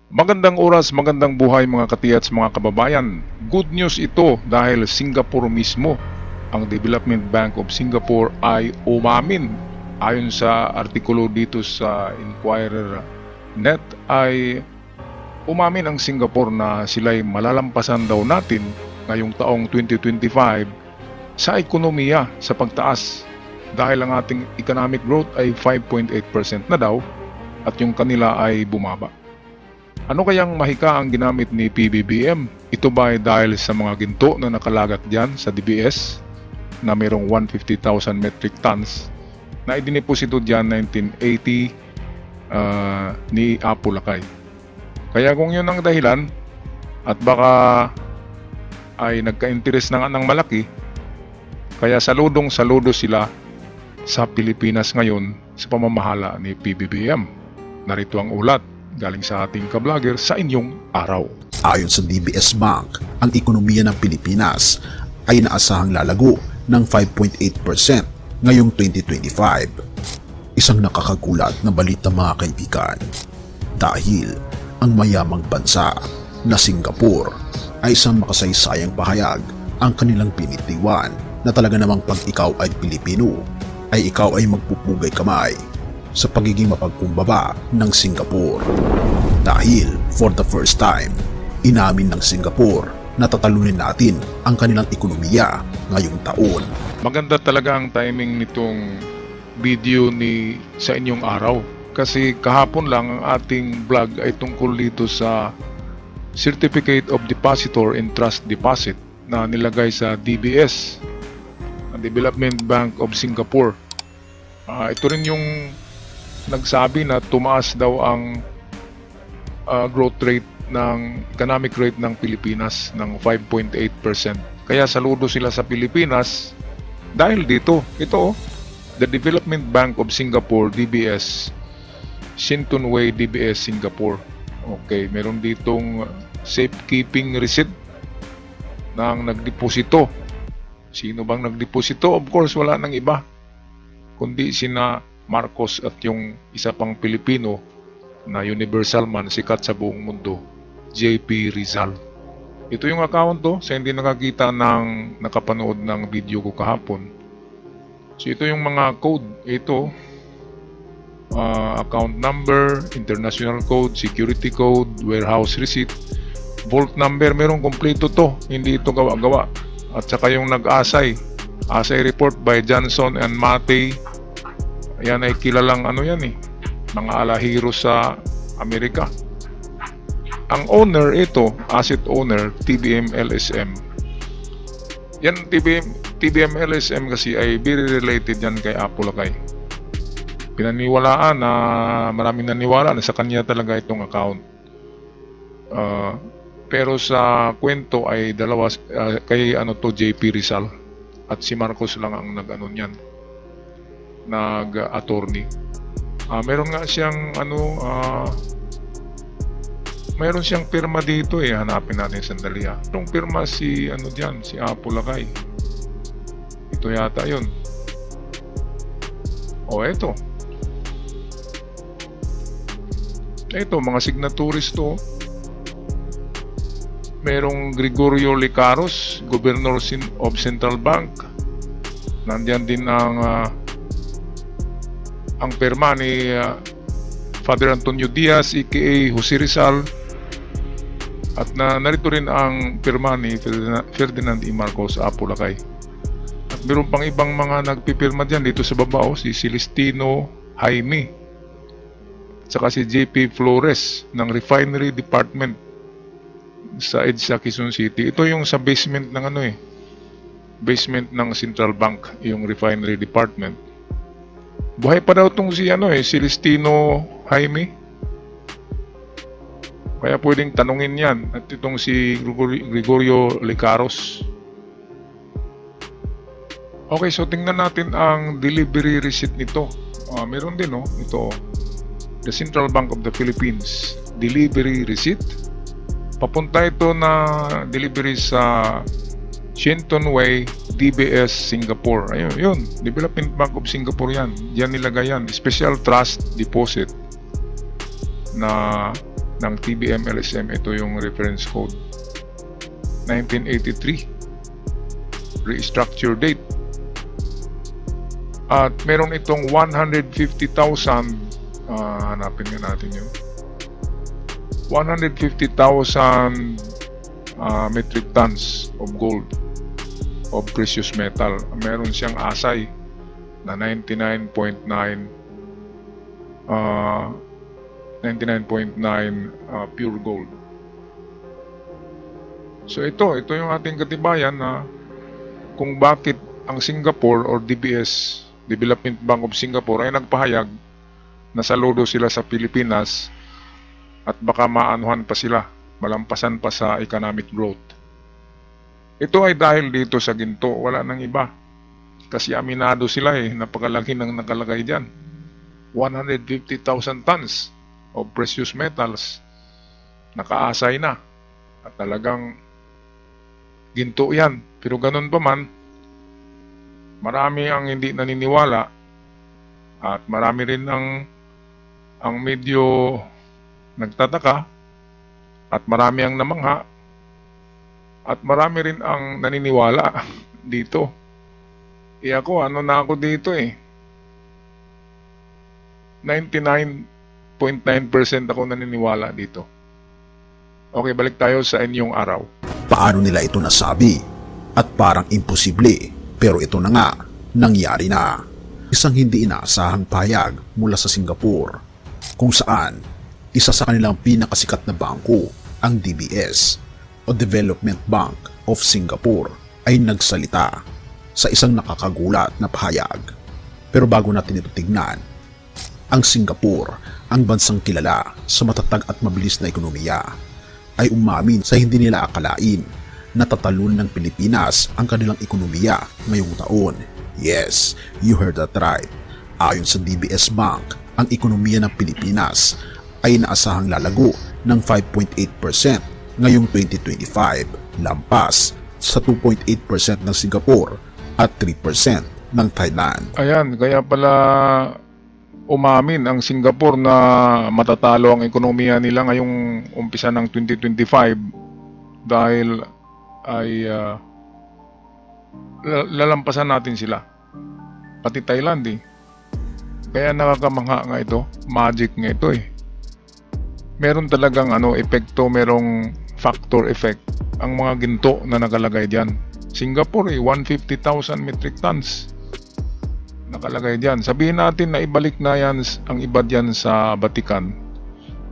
Magandang oras, magandang buhay mga katiyats, mga kababayan. Good news ito dahil Singapore mismo, ang Development Bank of Singapore ay umamin. Ayon sa artikulo dito sa Inquirer.net ay umamin ang Singapore na sila'y malalampasan daw natin ngayong taong 2025 sa ekonomiya sa pagtaas dahil ang ating economic growth ay 5.8% na daw at yung kanila ay bumaba. Ano kayang mahika ang ginamit ni PBBM? Ito ba ay dahil sa mga ginto na nakalagat dyan sa DBS na mayroong 150,000 metric tons na idiniposito dyan 1980 ni Apo Lakay? Kaya kung yun ang dahilan at baka ay nagka-interest na nga ng malaki, kaya saludong-saludo sila sa Pilipinas ngayon sa pamamahala ni PBBM. Narito ang ulat galing sa ating ka-vlogger sa inyong araw. Ayon sa DBS Bank, ang ekonomiya ng Pilipinas ay naasahang lalago ng 5.8% ngayong 2025. Isang nakakagulat na balita mga kaibigan. Dahil ang mayamang bansa na Singapore ay isang makasaysayang pahayag ang kanilang pinitiwan na talaga namang pag ikaw ay Pilipino, ay ikaw ay magpupugay kamay sa pagiging mapagkumbaba ng Singapore. Dahil for the first time, inamin ng Singapore na tatalunin natin ang kanilang ekonomiya ngayong taon. Maganda talaga ang timing nitong video sa inyong araw. Kasi kahapon lang ang ating vlog ay tungkol dito sa Certificate of Depositor and Trust Deposit na nilagay sa DBS, Development Bank of Singapore. Ito rin yung nagsabi na tumaas daw ang growth rate ng economic rate ng Pilipinas ng 5.8%. Kaya saludo sila sa Pilipinas dahil dito. Ito, the Development Bank of Singapore, DBS, Shenton Way, DBS, Singapore. Okay, meron ditong safekeeping receipt ng nagdeposito. Sino bang nagdeposito? Of course, wala nang iba kundi sina Marcos at yung isa pang Pilipino na universal man, sikat sa buong mundo, JP Rizal. Ito yung account to, sa hindi nakakita ng nakapanood ng video ko kahapon. So ito yung mga code. Ito, account number, international code, security code, warehouse receipt, vault number, merong kompleto to, hindi ito gawa-gawa. At saka yung nag-asay, assay report by Johnson and Matei. Yan ay kilalang mga alahiro sa Amerika. Ang owner ito, asset owner, TBM LSM. Yan, TBM LSM kasi ay very related yan kay Apo Lakay. Pinaniwalaan na maraming naniwala na sa kanya talaga itong account. Pero sa kwento ay dalawa kay JP Rizal at si Marcos lang ang nag-niyan, nag-attorney. Meron nga siyang meron siyang pirma dito hanapin natin sandali. Itong pirma si si Apo Lakay. Ito yata 'yon. Ito. Ito mga signatories to. Merong Gregorio Licaros, Governor of Central Bank. Nandiyan din ang pirma ni Father Antonio Diaz aka Jose Rizal, at narito rin ang pirma ni Ferdinand E. Marcos, Apo Lakay. At meron pang ibang mga nagpipirma dyan dito sa baba, si Celestino Jaime at saka si JP Flores ng Refinery Department sa EDSA, Quezon City. Ito yung sa basement ng basement ng Central Bank, yung Refinery Department. Buhay pa daw itong si Celestino Jaime. Kaya pwedeng tanungin yan. At itong si Gregorio Licaros. Okay, so tingnan natin ang delivery receipt nito. Meron din ito, the Central Bank of the Philippines delivery receipt. Papunta ito na delivery sa Shenton Way, DBS, Singapore. Ayun, yun. Development Bank of Singapore yan. Diyan nilagay yan. Special Trust Deposit na ng TBM-LSM. Ito yung reference code 1983, restructure date. At meron itong 150,000, hanapin nga natin yun, 150,000 metric tons of gold, of precious metal. Meron siyang asay na 99.9 pure gold. So ito yung ating katibayan na kung bakit ang Singapore or DBS, Development Bank of Singapore, ay nagpahayag na saludo sila sa Pilipinas at baka maanuhan pa sila, malampasan pa sa economic growth. Ito ay dahil dito sa ginto, wala nang iba. Kasi aminado sila napakalaki ng nakalagay dyan. 150,000 tons of precious metals, nakaasay na. At talagang ginto yan. Pero ganun pa man, marami ang hindi naniniwala at marami rin ang medyo nagtataka at marami ang namangha at marami rin ang naniniwala dito. Ako, ano na ako dito 99.9% ako naniniwala dito. Okay, balik tayo sa inyong araw. Paano nila ito nasabi? At parang imposible, pero ito na nga, nangyari na. Isang hindi inaasahang pahayag mula sa Singapore, kung saan isa sa kanilang pinakasikat na bangko, ang DBS o Development Bank of Singapore, ay nagsalita sa isang nakakagulat na pahayag. Pero bago natin ito tignan, ang Singapore, ang bansang kilala sa matatag at mabilis na ekonomiya, ay umamin sa hindi nila akalain na tatalon ng Pilipinas ang kanilang ekonomiya ngayong taon. Yes, you heard that right. Ayon sa DBS Bank, ang ekonomiya ng Pilipinas ay naasahang lalago ng 5.8% ngayong 2025, lampas sa 2.8% ng Singapore at 3% ng Thailand. Ayan, kaya pala umamin ang Singapore na matatalo ang ekonomiya nila ngayong umpisa ng 2025 dahil ay lalampasan natin sila, pati Thailand Kaya nakakamangha nga ito, magic nga ito Meron talagang epekto, merong factor effect ang mga ginto na nakalagay diyan. Singapore 150,000 metric tons nakalagay diyan. Sabihin natin na ibalik na yan ang iba diyan sa Vatican,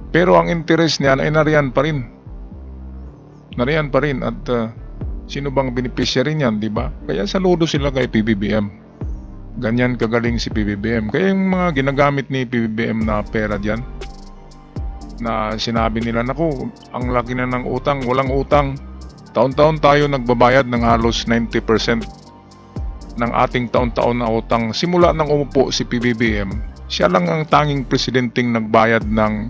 pero ang interest niyan ay nariyan pa rin. At sino bang beneficiary niyan, di ba? Kaya saludo sila kay PBBM. Ganyan kagaling si PBBM. Kaya yung mga ginagamit ni PBBM na pera diyan, na sinabi nila, naku, ang laki na ng utang, walang utang. Taon-taon tayo nagbabayad ng halos 90% ng ating taon-taon na utang. Simula nang umupo si PBBM, siya lang ang tanging presidenteng nagbayad ng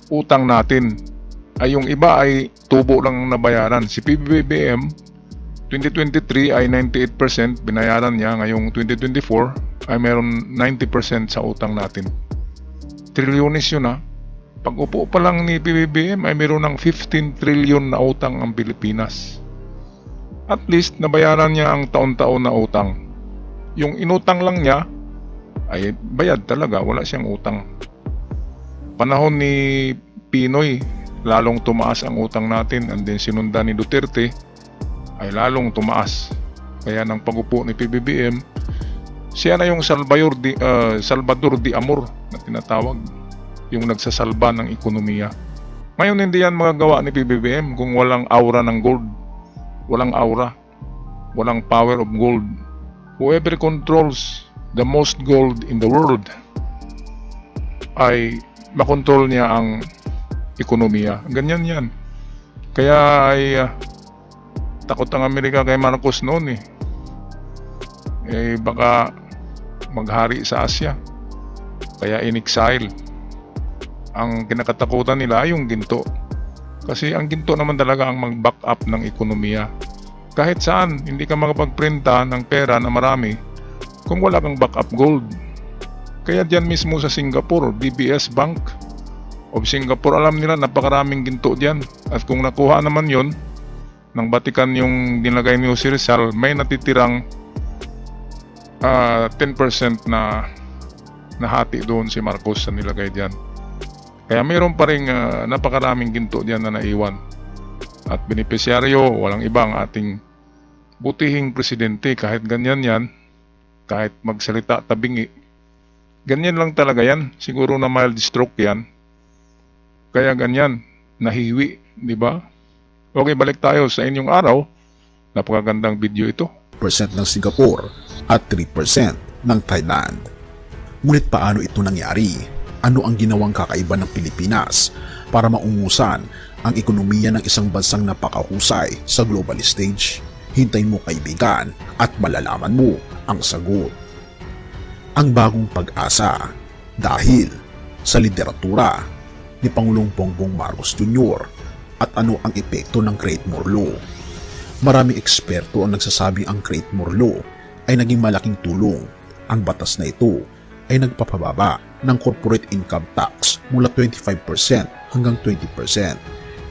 utang natin. Ay yung iba ay tubo lang nabayaran. Si PBBM 2023 ay 98% binayaran niya. Ngayong 2024 ay meron 90% sa utang natin. Trilyones yun Pag upo pa lang ni PBBM ay meron ng 15 trillion na utang ang Pilipinas. At least nabayaran niya ang taon-taon na utang. Yung inutang lang niya ay bayad talaga, wala siyang utang. Panahon ni Pinoy, lalong tumaas ang utang natin, and then sinundan ni Duterte ay lalong tumaas. Kaya ng pag-upo ni PBBM, siya na yung Salvador de Amor na tinatawag, yung nagsasalba ng ekonomiya. Ngayon hindi yan magagawa ni PBBM kung walang aura ng gold. Walang aura, walang power of gold. Whoever controls the most gold in the world ay makontrol niya ang ekonomiya. Ganyan yan. Kaya ay takot ang Amerika kay Marcos noon baka maghari sa Asia. Kaya in-exile. Ang kinakatakutan nila ay yung ginto. Kasi ang ginto naman talaga ang mag-back up ng ekonomiya. Kahit saan, hindi ka makapagprinta ng pera na marami kung wala kang backup gold. Kaya dyan mismo sa Singapore, DBS Bank, of Singapore. Alam nila napakaraming ginto diyan. At kung nakuha naman yon ng Vatican yung dinagay ni Jose Rizal, may natitirang 10% na nahati doon si Marcos sa nilagay diyan. Kaya mayroon pa rin napakaraming ginto diyan na naiwan. At benepisyaryo, walang ibang ating butihing presidente. Kahit ganyan yan, kahit magsalita tabingi, ganyan lang talaga yan. Siguro na mild stroke yan. Kaya ganyan, nahiwi, di ba? Okay, balik tayo sa inyong araw. Napakagandang video ito. % ng Singapore at 3% ng Thailand. Ngunit paano ito nangyari? Ano ang ginawang kakaiba ng Pilipinas para maungusan ang ekonomiya ng isang bansang napakahusay sa global stage? Hintayin mo kaibigan at malalaman mo ang sagot. Ang bagong pag-asa dahil sa literatura ni Pangulong Bongbong Marcos Jr. at ano ang epekto ng Create-More Law. Maraming eksperto ang nagsasabing ang Create-More Law ay naging malaking tulong. Ang batas na ito ay nagpapababa ng corporate income tax mula 25% hanggang 20%.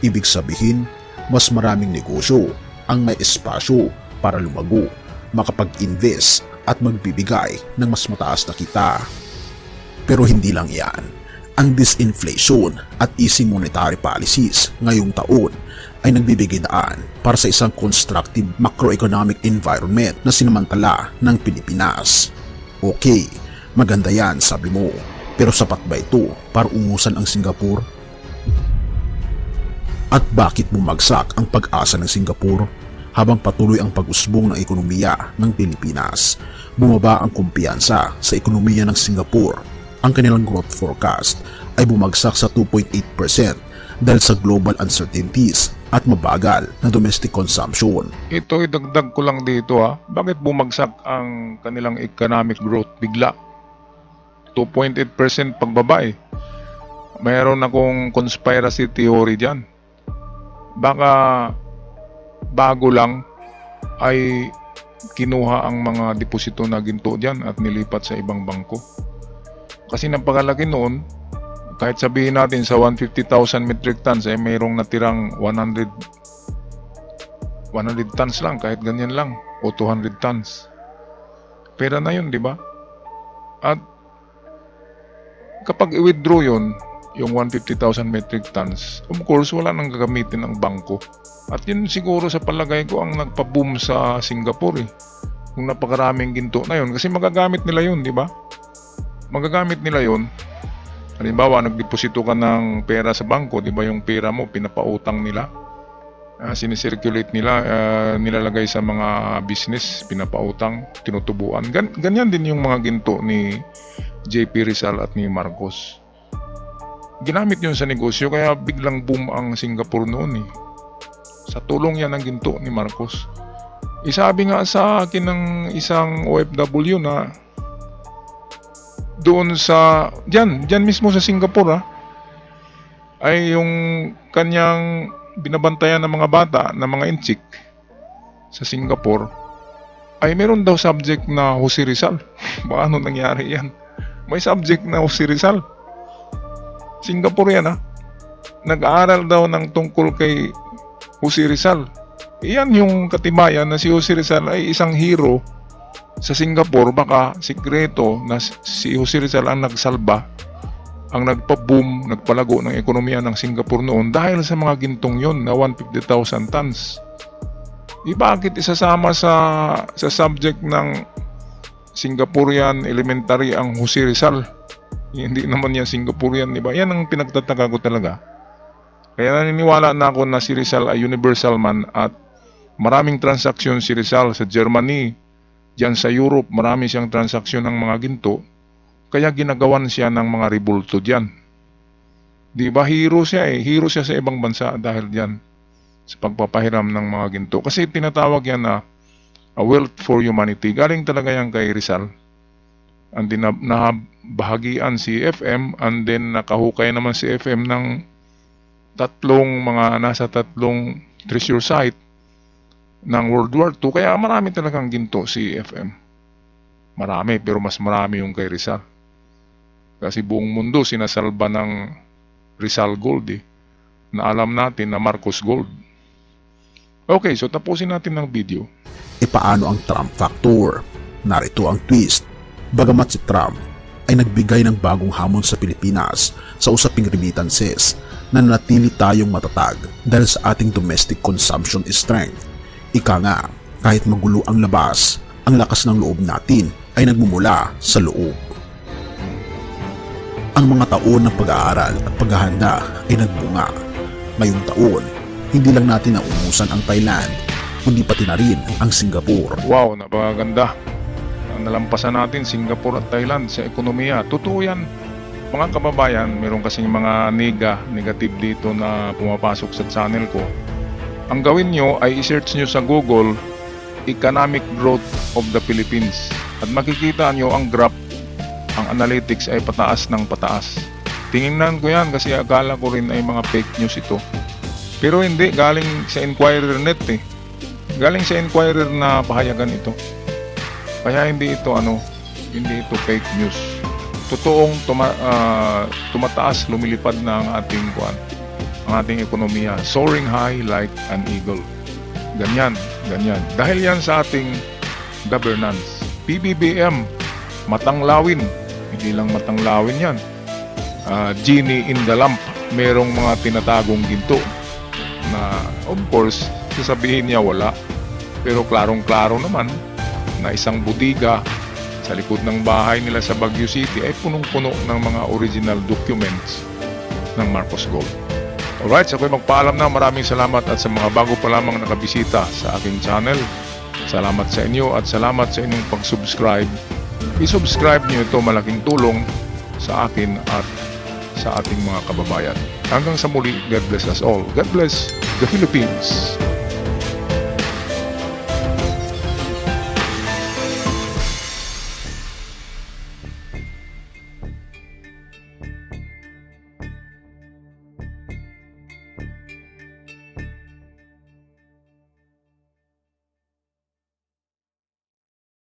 Ibig sabihin, mas maraming negosyo ang may espasyo para lumago, makapag-invest at magbibigay ng mas mataas na kita. Pero hindi lang yan. Ang disinflation at easing monetary policies ngayong taon ay nagbibigay daan para sa isang constructive macroeconomic environment na sinamantala ng Pilipinas. Okay, maganda yan sabi mo, pero sapat ba ito para ungusan ang Singapore? At bakit bumagsak ang pag-asa ng Singapore habang patuloy ang pag-usbong ng ekonomiya ng Pilipinas? Bumaba ang kumpiyansa sa ekonomiya ng Singapore. Ang kanilang growth forecast ay bumagsak sa 2.8% dahil sa global uncertainties at mabagal na domestic consumption. Ito idagdag ko lang dito Bakit bumagsak ang kanilang economic growth bigla? 2.8% pagbaba Mayroon akong conspiracy theory dyan. Baka bago lang ay kinuha ang mga deposito na ginto dyan at nilipat sa ibang bangko. Kasi napakalaki noon, kahit sabihin natin sa 150,000 metric tons mayroong natirang 100 tons lang, kahit ganyan lang, o 200 tons. Pera na yun, di ba? At kapag i-withdraw yun, yung 150,000 metric tons, of course, wala nang gagamitin ang bangko. At yun siguro sa palagay ko ang nagpa-boom sa Singapore Yung napakaraming ginto na yun. Kasi magagamit nila yun, di ba? Magagamit nila yun. Halimbawa, nagdeposito ka ng pera sa bangko, di ba yung pera mo, pinapautang nila. Sinicirculate nila, nilalagay sa mga business, pinapautang, tinutubuan. Ganyan din yung mga ginto ni JP Rizal at ni Marcos. Ginamit yun sa negosyo, kaya biglang boom ang Singapore noon Sa tulong yan ng ginto ni Marcos. Isabi nga sa akin ng isang OFW na doon sa dyan mismo sa Singapore ay yung kanyang binabantayan ng mga bata, ng mga inchik sa Singapore ay meron daw subject na Jose Rizal. Paano nangyari yan? May subject na Jose Rizal. Singapore yan Nag-aaral daw ng tungkol kay Jose Rizal. Iyan yung katibayan na si Jose Rizal ay isang hero sa Singapore. Baka sikreto na si Jose Rizal ang nagsalba, ang nagpa-boom, nagpalago ng ekonomiya ng Singapore noon dahil sa mga gintong yon na 150,000 tons. Bakit isasama sa subject ng Singaporean elementary ang Jose Rizal? Hindi naman yan Singaporean, di ba? Yan ang pinagtataka ko talaga. Kaya naniniwala na ako na si Rizal ay universal man at maraming transaksyon si Rizal sa Germany, diyan sa Europe, marami siyang transaksyon ng mga ginto. Kaya ginagawan siya ng mga rebulto diyan. Di ba hero siya Hero siya sa ibang bansa dahil diyan sa pagpapahiram ng mga ginto. Kasi tinatawag yan na a wealth for humanity. Galing talaga yan kay Rizal. And then nabahagian si FM and then nakahukay naman si FM ng nasa tatlong treasure site ng World War II. Kaya marami talagang ginto si FM. Marami, pero mas marami yung kay Rizal. Kasi buong mundo sinasalba ng Rizal Gold na alam natin na Marcos Gold. Okay, so tapusin natin ng video. Paano ang Trump factor? Narito ang twist. Bagamat si Trump ay nagbigay ng bagong hamon sa Pilipinas sa usaping remittances, nanatili tayong matatag dahil sa ating domestic consumption strength. Ika nga, kahit magulo ang labas, ang lakas ng loob natin ay nagmumula sa loob. Ang mga taon ng pag-aaral at paghahanda ay nagbunga. Ngayong taon, hindi lang natin naumusan ang Thailand, kundi pati na rin ang Singapore. Wow, napakaganda. Nalampasan natin Singapore at Thailand sa ekonomiya. Totoo yan. Mga kababayan, meron kasing mga negative dito na pumapasok sa channel ko. Ang gawin nyo ay i-search nyo sa Google Economic Growth of the Philippines at makikita nyo ang graph, ang analytics ay pataas ng pataas. Tingnan ko yan kasi akala ko rin ay mga fake news ito. Pero hindi, galing sa Inquirer Net Galing sa Inquirer na pahayagan ito. Kaya hindi ito fake news. Totoong tumataas, lumilipad na ang ating ekonomiya, soaring high like an eagle. Ganyan. Dahil yan sa ating governance. PBBM, matanglawin. Hindi lang matanglawin yan. Genie in the lamp. Merong mga tinatagong ginto na of course sasabihin niya wala, pero klarong-klaro naman na isang budiga sa likod ng bahay nila sa Baguio City ay punong-puno ng mga original documents ng Marcos Gold. Alright, so ako'y magpaalam na. Maraming salamat at sa mga bago pa lamang nakabisita sa aking channel, salamat sa inyo at salamat sa inyong pag-subscribe. I-subscribe niyo ito, malaking tulong sa akin at sa ating mga kababayan. Hanggang sa muli, God bless us all. God bless the Philippines.